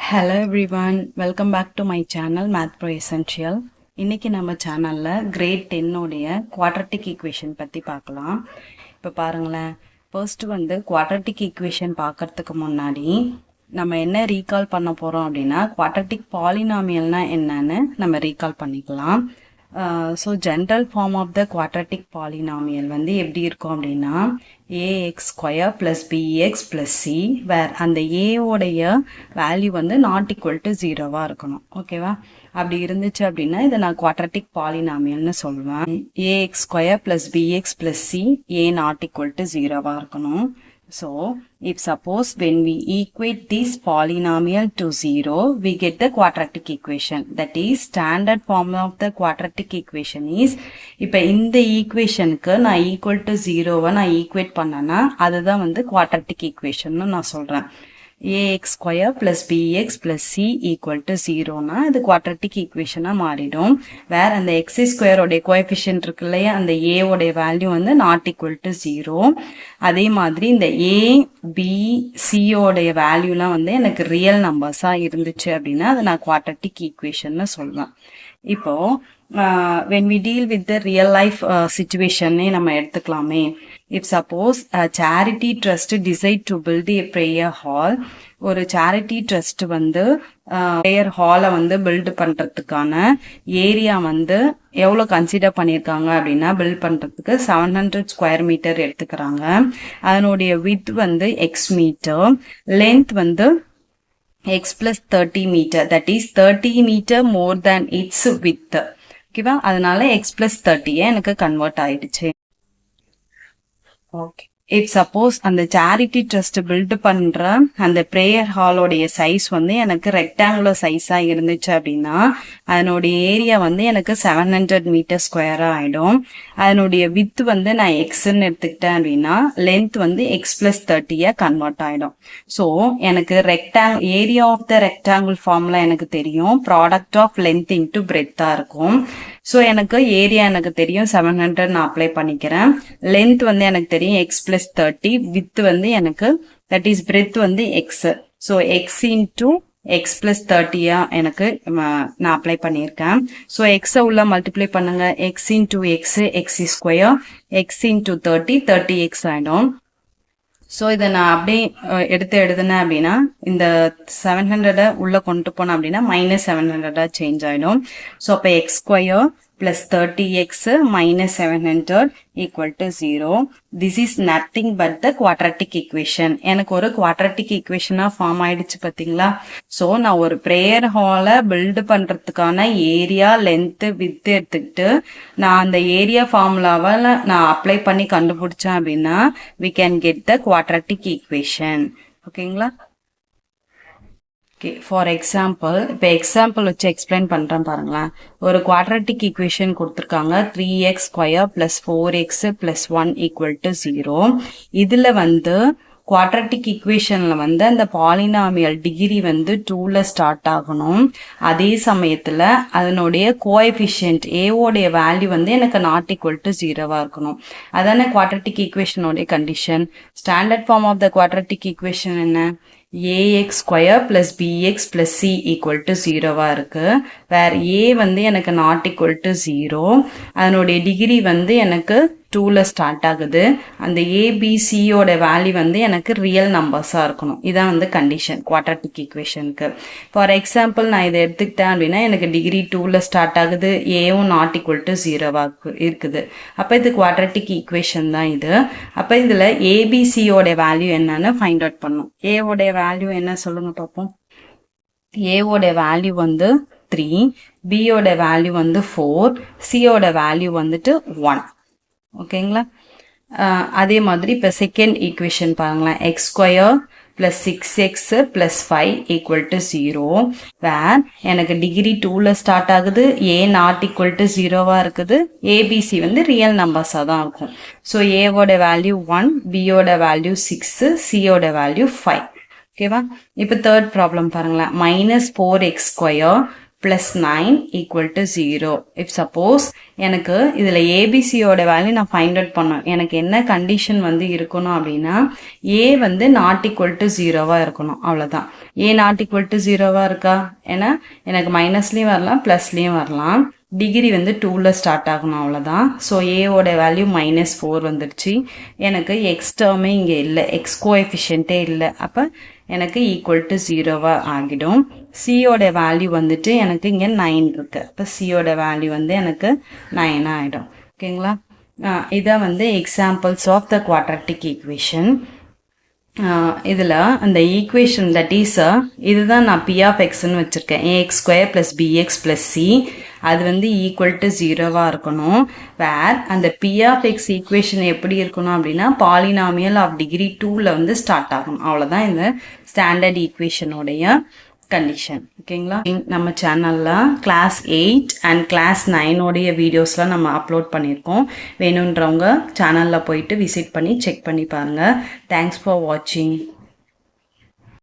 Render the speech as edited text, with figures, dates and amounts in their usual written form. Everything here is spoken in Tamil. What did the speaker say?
Hello everyone, welcome back to my channel Math Pro Essential. இன்னைக்கு நம்ம சேனல்ல கிரேட் 10 உடைய குவாட்ரட்டிக் ஈக்குவேஷன் பத்தி பார்க்கலாம். இப்போ பாருங்களேன், ஃபர்ஸ்ட் குவாட்ரட்டிக் ஈக்குவேஷன் பார்க்கறதுக்கு முன்னாடி நம்ம என்ன ரீகால் பண்ண போறோம் அப்படின்னா குவாட்ரட்டிக் பாலினாமியல்னா என்னன்னு நம்ம ரீகால் பண்ணிக்கலாம். So general form of the quadratic polynomial எப்படி இருக்கும் அப்படின்னா ax square plus bx plus c where அந்த ஏவோடைய வேல்யூ நாட் ஈக்குவல் டு 0வாக இருக்கணும். ஓகேவா? அப்படி இருந்துச்சு அப்படின்னா இதை நான் குவாட்ரட்டிக் பாலினாமியல்னு சொல்லுவேன். Ax square plus bx plus c a not equal to 0வாக இருக்கணும். So, if suppose when we equate this polynomial to 0, we get the quadratic equation. That is, standard form of the quadratic equation is, இப்போ இந்த equationக்கு நான் equal to 0 நான் equate பண்ணனா, அதுதான் quadratic equation நான் சொல்றேன். ax square plus bx plus c equal to 0 னா இது quadratic equation மாறிடும். வேற அந்த x square உடைய coefficient இருக்கு இல்லையா, அந்த a உடைய value not equal to 0. அதே மாதிரி இந்த a, b, c உடைய வேல்யூலாம் எனக்கு ரியல் நம்பர்ஸா இருந்துச்சு அப்படின்னா அதை நான் quadratic equation சொல்லுவேன். இப்போ when we deal with the real life situation நம்ம எடுத்துக்கலாமே. If suppose a charity trust decide to build a prayer hall, ஒரு charity trust prayer hall build பண்றதுக்கான ஏரியா எவ்வளவு கன்சிடர் பண்ணியிருக்காங்க அப்படின்னா பில்ட் பண்றதுக்கு 700 ஸ்கொயர் மீட்டர் எடுத்துக்கிறாங்க. அதனுடைய width x metre, length x plus 30 meter, that is 30 meter more than its width. ஓகேவா? அதனால x plus 30 எனக்கு கன்வெர்ட் ஆயிடுச்சு. ஓகே, if suppose அந்த charity trust build பண்ற அந்த prayer hall உடைய சைஸ் எனக்கு ரெக்டாங்குலர் சைஸா இருந்துச்சு அப்படின்னா அதனுடைய ஏரியா எனக்கு 700 மீட்டர் ஸ்கொயரா ஆயிடும். அதனுடைய width நான் எக்ஸ்ன்னு எடுத்துக்கிட்டேன் அப்படின்னா லென்த் எக்ஸ் பிளஸ் 30 கன்வெர்ட் ஆயிடும். ஸோ எனக்கு ஏரியா ஆஃப் த ரெக்டாங்கிள் ஃபார்ம்ல எனக்கு தெரியும், ப்ராடக்ட் ஆஃப் லென்த் இன்டு பிரெத்தா இருக்கும். ஸோ எனக்கு ஏரியா எனக்கு தெரியும் 700 நான் அப்ளை பண்ணிக்கிறேன். லென்த் எனக்கு தெரியும் எக்ஸ் பிளஸ் 30, வித் எனக்கு that is breadth x. So x into x plus 30 எனக்கு நான் அப்ளை பண்ணியிருக்கேன். ஸோ எக்ஸை உள்ள மல்டிப்ளை பண்ணுங்க, X into X X square, X into 30 X ஆயிடும். ஸோ இதை நான் அப்படியே எடுத்து எழுதுனேன் அப்படின்னா இந்த 700 உள்ள கொண்டு போனேன் அப்படின்னா -700 சேஞ்ச் ஆயிடும். ஸோ அப்போ X square plus 30x minus 700 equal to 0. This is nothing but the quadratic equation. எனக்கு ஒரு quadratic equation ஃபார்ம் ஆயிடுச்சு பாத்தீங்களா? ஸோ நான் ஒரு ப்ரேயர் ஹாலை பில்டு பண்றதுக்கான ஏரியா, லென்த், வித் எடுத்துக்கிட்டு நான் அந்த ஏரியா ஃபார்முலாவை நான் அப்ளை பண்ணி கண்டுபிடிச்சேன் அப்படின்னா we can get the quadratic equation. ஓகேங்களா? ஃபார் எக்ஸாம்பிள் இப்போ எக்ஸாம்பிள் வச்சு எக்ஸ்பிளைன் பண்ணுறேன் பாருங்களேன். ஒரு குவாட்ரட்டிக் ஈக்குவேஷன் கொடுத்துருக்காங்க, 3x square plus 4x plus 1 equal to 0. இதில் குவாட்ரட்டிக் ஈக்குவேஷனில் அந்த பாலினாமியல் டிகிரி 2ல ஸ்டார்ட் ஆகணும். அதே சமயத்தில் அதனுடைய கோஎஃபிஷியன்ட் ஏவோடைய வேல்யூ எனக்கு நாட் ஈக்குவல் டு 0வா இருக்கணும். அதான குவாட்ரட்டிக் ஈக்குவேஷனோடைய கண்டிஷன். Standard form of the quadratic equation என்ன? ax square plus bx plus c equal to 0வா இருக்கு. வேற a எனக்கு not equal to 0. அதனுடைய டிகிரி எனக்கு 2ல ஸ்டார்ட் ஆகுது. அந்த abc ஓட வேல்யூ எனக்கு ரியல் நம்பர்ஸா இருக்கணும். இதான் கண்டிஷன் குவாட்ரட்டிக் ஈக்குவேஷனுக்கு. ஃபார் எக்ஸாம்பிள் நான் இதை எடுத்துக்கிட்டேன் அப்படின்னா எனக்கு டிகிரி 2ல ஸ்டார்ட் ஆகுது, ஏவும் நாட் ஈக்குவல் டு 0வா இருக்குது. அப்போ இது குவாட்ரட்டிக் ஈக்குவேஷன் தான் இது. அப்போ இதில் ஏபிசியோட வேல்யூ என்னன்னு ஃபைண்ட் அவுட் பண்ணும். ஏவோடைய வேல்யூ என்ன சொல்லுங்க பார்ப்போம். ஏவோட வேல்யூ 3, பியோட வேல்யூ 4, சியோட வேல்யூ 1. ஓகேங்களா? அதே மாதிரி இப்போ செகண்ட் ஈக்குவேஷன் பாருங்களேன், X square plus 6x plus 5 equal to 0. வேர் எனக்கு டிகிரி 2ல ஸ்டார்ட் ஆகுது, a நாட் ஈக்குவல் டு 0வா இருக்குது. ஏபிசி ரியல் நம்பர்ஸாக தான் இருக்கும். ஸோ ஏவோட வேல்யூ 1, பியோட வேல்யூ 6, சியோட வேல்யூ 5. ஓகேவா? இப்போ தேர்ட் ப்ராப்ளம் பாருங்களேன், -4x square plus 9 equal to 0. If suppose எனக்கு இதில் ஏபிசியோட வேல்யூ நான் ஃபைண்ட் அவுட் பண்ணேன். எனக்கு என்ன கண்டிஷன் வந்து இருக்கணும் அப்படின்னா ஏ வந்து நாட் ஈக்குவல் டு 0வாக இருக்கணும். அவ்வளோதான். ஏ நாட் ஈக்குவல் டு 0வாக இருக்கா? ஏன்னா எனக்கு மைனஸ்லேயும் வரலாம் ப்ளஸ்லேயும் வரலாம். டிகிரி வந்து 2ல் ஸ்டார்ட் ஆகணும். அவ்வளோதான். ஸோ ஏவோட வேல்யூ -4 வந்துடுச்சு. எனக்கு எக்ஸ் டேர்மே இங்கே இல்லை, எக்ஸ் கோஎஃபிஷியன்ட்டே இல்லை. அப்போ எனக்கு ஈக்குவல் டு 0வாக ஆகிடும். சியோட வேல்யூ வந்துட்டு எனக்கு இங்கே 9 இருக்குது. அப்போ சியோட வேல்யூ வந்து எனக்கு 9 ஆகிடும். ஓகேங்களா? இதை வந்து examples of the quadratic equation. இதில் அந்த ஈக்குவேஷன் தட் இஸ் இதுதான் நான் பி ஆஃப் எக்ஸ்ன்னு வச்சுருக்கேன். ax² + bx + c அது வந்து ஈக்குவல் டு 0வாக இருக்கணும். வேர் அந்த பி ஆஃப் எக்ஸ் ஈக்குவேஷன் எப்படி இருக்கணும் அப்படின்னா பாலினாமியல் ஆஃப் டிகிரி 2ல் வந்து ஸ்டார்ட் ஆகணும். அவ்வளோதான் இந்த ஸ்டாண்டர்ட் ஈக்குவேஷனுடைய கண்டிஷன். ஓகேங்களா? நம்ம சேனலில் கிளாஸ் 8 அண்ட் கிளாஸ் 9 வீடியோஸ்லாம் நம்ம அப்லோட் பண்ணியிருக்கோம். வேணுன்றவங்க சேனலில் போயிட்டு விசிட் பண்ணி செக் பண்ணி பாருங்கள். தேங்க்ஸ் ஃபார் வாட்சிங்.